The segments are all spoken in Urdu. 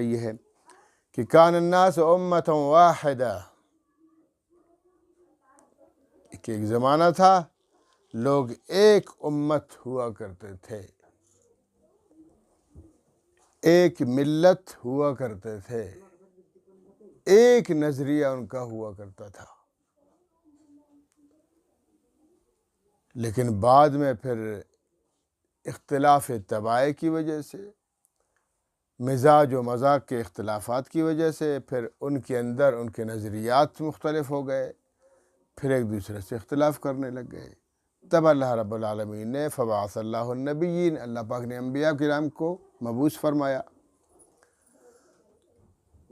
یہ ہے کہ کان الناس امۃ واحدہ، کہ ایک زمانہ تھا لوگ ایک امت ہوا کرتے تھے، ایک ملت ہوا کرتے تھے، ایک نظریہ ان کا ہوا کرتا تھا۔ لیکن بعد میں پھر اختلاف طبائع کی وجہ سے، مزاج و مذاق کے اختلافات کی وجہ سے، پھر ان کے اندر ان کے نظریات مختلف ہو گئے، پھر ایک دوسرے سے اختلاف کرنے لگ گئے۔ تب اللہ رب العالمین نے فبعث اللہ النبیین، اللہ پاک نے انبیاء کرام کو مبعوث فرمایا۔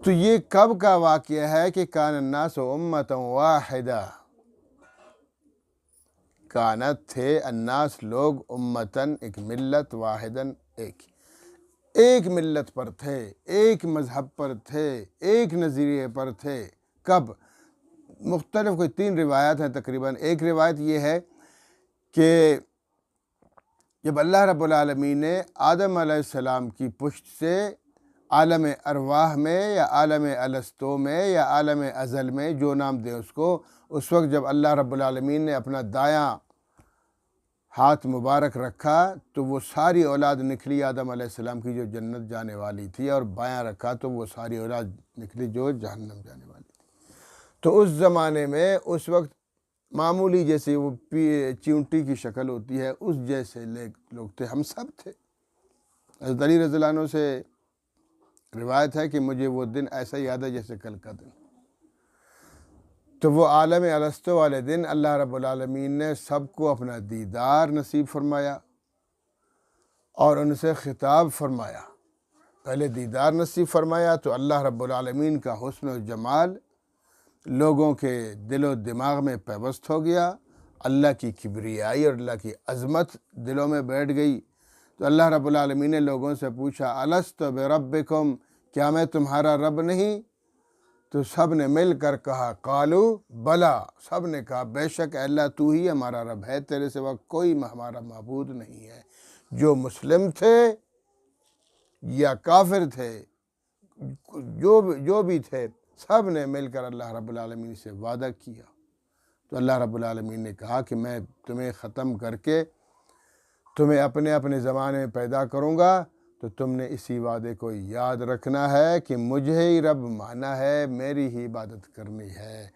تو یہ کب کا واقعہ ہے کہ کان الناس امۃ واحدہ، کانت تھے الناس لوگ امتن ایک ملت، واحدن ایک ملت پر تھے، ایک مذہب پر تھے، ایک نظریے پر تھے۔ کب؟ مختلف کوئی 3 روایات ہیں تقریباً۔ ایک روایت یہ ہے کہ جب اللہ رب العالمین نے آدم علیہ السلام کی پشت سے عالم ارواح میں یا عالم الستو میں یا عالم ازل میں، جو نام دیں اس کو، اس وقت جب اللہ رب العالمین نے اپنا دایاں ہاتھ مبارک رکھا تو وہ ساری اولاد نکلی آدم علیہ السلام کی جو جنت جانے والی تھی، اور بایاں رکھا تو وہ ساری اولاد نکلی جو جہنم جانے والی تھی۔ تو اس زمانے میں اس وقت معمولی جیسے وہ چیونٹی کی شکل ہوتی ہے، اس جیسے لوگ تھے، ہم سب تھے۔ حضرت علی رضی اللہ عنہ سے روایت ہے کہ مجھے وہ دن ایسا یاد ہے جیسے کل کا دن۔ تو وہ عالم الستو والے دن اللہ رب العالمین نے سب کو اپنا دیدار نصیب فرمایا اور ان سے خطاب فرمایا۔ پہلے دیدار نصیب فرمایا تو اللہ رب العالمین کا حسن و جمال لوگوں کے دل و دماغ میں پیوست ہو گیا، اللہ کی کبریائی اور اللہ کی عظمت دلوں میں بیٹھ گئی۔ تو اللہ رب العالمین نے لوگوں سے پوچھا الست بربکم، کیا میں تمہارا رب نہیں؟ تو سب نے مل کر کہا قالو بلا، سب نے کہا بے شک اے اللہ تو ہی ہمارا رب ہے، تیرے سوا کوئی ہمارا معبود نہیں ہے۔ جو مسلم تھے یا کافر تھے، جو بھی تھے، سب نے مل کر اللہ رب العالمین سے وعدہ کیا۔ تو اللہ رب العالمین نے کہا کہ میں تمہیں ختم کر کے تمہیں اپنے اپنے زمانے میں پیدا کروں گا، تو تم نے اسی وعدے کو یاد رکھنا ہے کہ مجھے ہی رب مانا ہے، میری ہی عبادت کرنی ہے،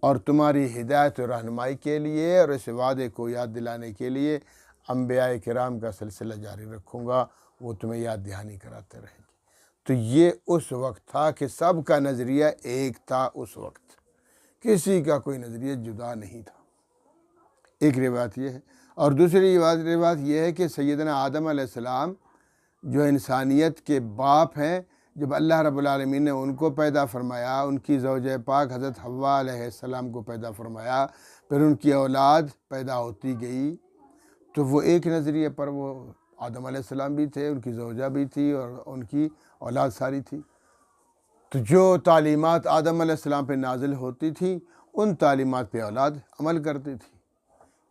اور تمہاری ہدایت و رہنمائی کے لیے اور اس وعدے کو یاد دلانے کے لیے انبیاء کرام کا سلسلہ جاری رکھوں گا، وہ تمہیں یاد دہانی کراتے رہیں گے۔ تو یہ اس وقت تھا کہ سب کا نظریہ ایک تھا، اس وقت کسی کا کوئی نظریہ جدا نہیں تھا۔ ایک روایت یہ ہے، اور دوسری روایت یہ ہے کہ سیدنا آدم علیہ السلام جو انسانیت کے باپ ہیں، جب اللہ رب العالمین نے ان کو پیدا فرمایا، ان کی زوجہ پاک حضرت حوا علیہ السلام کو پیدا فرمایا، پھر ان کی اولاد پیدا ہوتی گئی، تو وہ ایک نظریے پر وہ آدم علیہ السلام بھی تھے، ان کی زوجہ بھی تھی اور ان کی اولاد ساری تھی۔ تو جو تعلیمات آدم علیہ السلام پہ نازل ہوتی تھی، ان تعلیمات پہ اولاد عمل کرتی تھی۔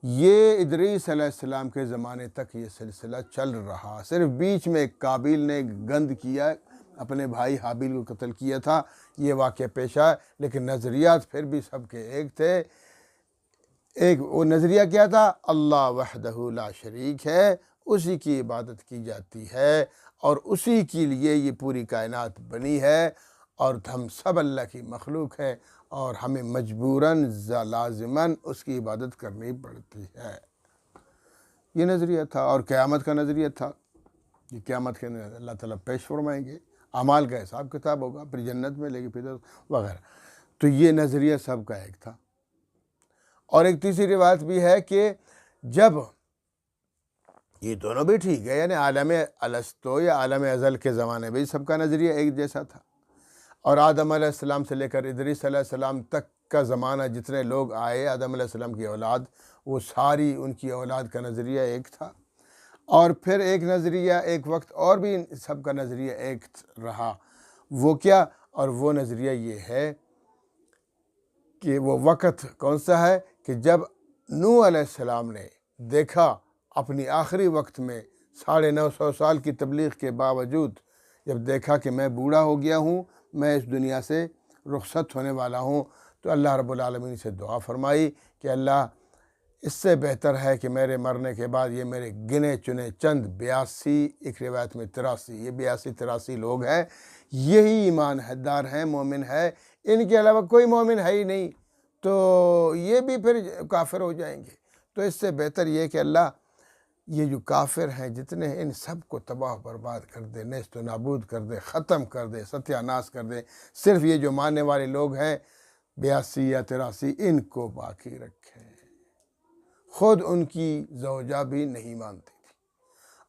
یہ ادریس علیہ السلام کے زمانے تک یہ سلسلہ چل رہا، صرف بیچ میں ایک قابیل نے گند کیا، اپنے بھائی حابیل کو قتل کیا تھا، یہ واقعہ پیش آیا، لیکن نظریات پھر بھی سب کے ایک تھے۔ ایک وہ نظریہ کیا تھا؟ اللہ وحدہ لا شریک ہے، اسی کی عبادت کی جاتی ہے، اور اسی کے لیے یہ پوری کائنات بنی ہے، اور ہم سب اللہ کی مخلوق ہے، اور ہمیں مجبوراً لازماً اس کی عبادت کرنی پڑتی ہے۔ یہ نظریہ تھا، اور قیامت کا نظریہ تھا کہ قیامت کے اللہ تعالیٰ پیش فرمائیں گے، اعمال کا حساب کتاب ہوگا، پھر جنت میں لے کے پھر وغیرہ۔ تو یہ نظریہ سب کا ایک تھا۔ اور ایک تیسری روایت بھی ہے کہ جب یہ دونوں بھی ٹھیک ہے، یعنی عالم الستو یا عالم ازل کے زمانے میں سب کا نظریہ ایک جیسا تھا، اور آدم علیہ السلام سے لے کر ادریس علیہ السلام تک کا زمانہ جتنے لوگ آئے آدم علیہ السلام کی اولاد، وہ ساری ان کی اولاد کا نظریہ ایک تھا۔ اور پھر ایک نظریہ ایک وقت اور بھی سب کا نظریہ ایک رہا، وہ کیا؟ اور وہ نظریہ یہ ہے کہ وہ وقت کون سا ہے کہ جب نوح علیہ السلام نے دیکھا اپنی آخری وقت میں 950 سال کی تبلیغ کے باوجود جب دیکھا کہ میں بوڑھا ہو گیا ہوں، میں اس دنیا سے رخصت ہونے والا ہوں، تو اللہ رب العالمین سے دعا فرمائی کہ اللہ اس سے بہتر ہے کہ میرے مرنے کے بعد یہ میرے گنے چنے چند 82، ایک روایت میں 83، یہ 83 لوگ ہیں، یہی ایمان دار ہیں، مومن ہے، ان کے علاوہ کوئی مومن ہے ہی نہیں، تو یہ بھی پھر کافر ہو جائیں گے۔ تو اس سے بہتر یہ کہ اللہ یہ جو کافر ہیں جتنے ہیں، ان سب کو تباہ و برباد کر دے، نیست و نابود کر دے، ختم کر دے، ستیہ ناش کر دے، صرف یہ جو ماننے والے لوگ ہیں 82 یا 83 ان کو باقی رکھے۔ خود ان کی زوجہ بھی نہیں مانتی تھی،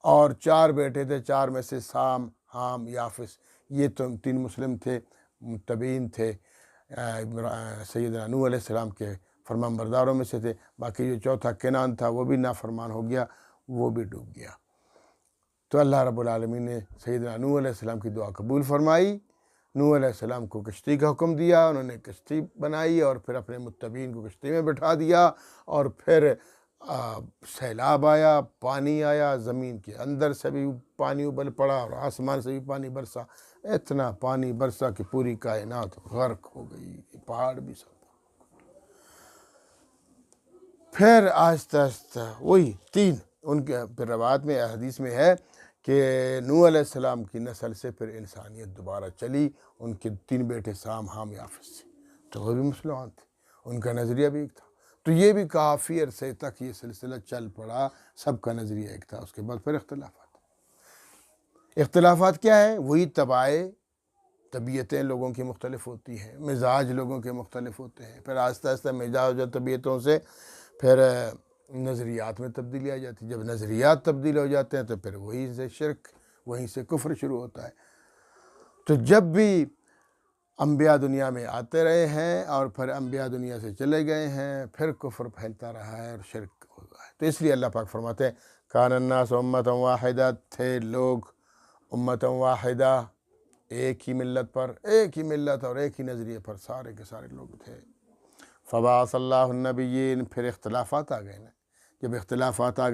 اور 4 بیٹے تھے، 4 میں سے سام، حام، یافس، یہ تو 3 مسلم تھے، متبعین تھے، سیدنا نوح علیہ السلام کے فرمان برداروں میں سے تھے، باقی جو چوتھا کنان تھا وہ بھی نافرمان ہو گیا، وہ بھی ڈوب گیا۔ تو اللہ رب العالمین نے سیدنا نوح علیہ السلام کی دعا قبول فرمائی، نوح علیہ السلام کو کشتی کا حکم دیا، انہوں نے کشتی بنائی اور پھر اپنے متبعین کو کشتی میں بٹھا دیا، اور پھر سیلاب آیا، پانی آیا، زمین کے اندر سے بھی پانی ابل پڑا اور آسمان سے بھی پانی برسا، اتنا پانی برسا کہ پوری کائنات غرق ہو گئی، پہاڑ بھی سب۔ پھر آہستہ آہستہ وہی 3 ان کے پھر روایت میں، حدیث میں ہے کہ نوح علیہ السلام کی نسل سے پھر انسانیت دوبارہ چلی، ان کے 3 بیٹے سام، حام، یافس سے، تو وہ بھی مسلمان تھے، ان کا نظریہ بھی ایک تھا۔ تو یہ بھی کافی عرصے تک یہ سلسلہ چل پڑا، سب کا نظریہ ایک تھا۔ اس کے بعد پھر اختلافات کیا ہے؟ وہی طبیعتیں لوگوں کی مختلف ہوتی ہیں، مزاج لوگوں کے مختلف ہوتے ہیں، پھر آہستہ آہستہ مزاج اور طبیعتوں سے پھر نظریات میں تبدیلی آ جاتی ہے، جب نظریات تبدیل ہو جاتے ہیں تو پھر وہیں سے شرک، وہیں سے کفر شروع ہوتا ہے۔ تو جب بھی انبیاء دنیا میں آتے رہے ہیں اور پھر انبیاء دنیا سے چلے گئے ہیں، پھر کفر پھیلتا رہا ہے اور شرک ہو رہا ہے۔ تو اس لیے اللہ پاک فرماتے ہیں کان الناس امۃ واحدہ، تھے لوگ امۃ واحدہ، ایک ہی ملت پر، ایک ہی ملت اور ایک ہی نظریے پر سارے کے سارے لوگ تھے۔ فبعث اللہ النبیین، پھر اختلافات آ گئے نا، جب اختلافات آ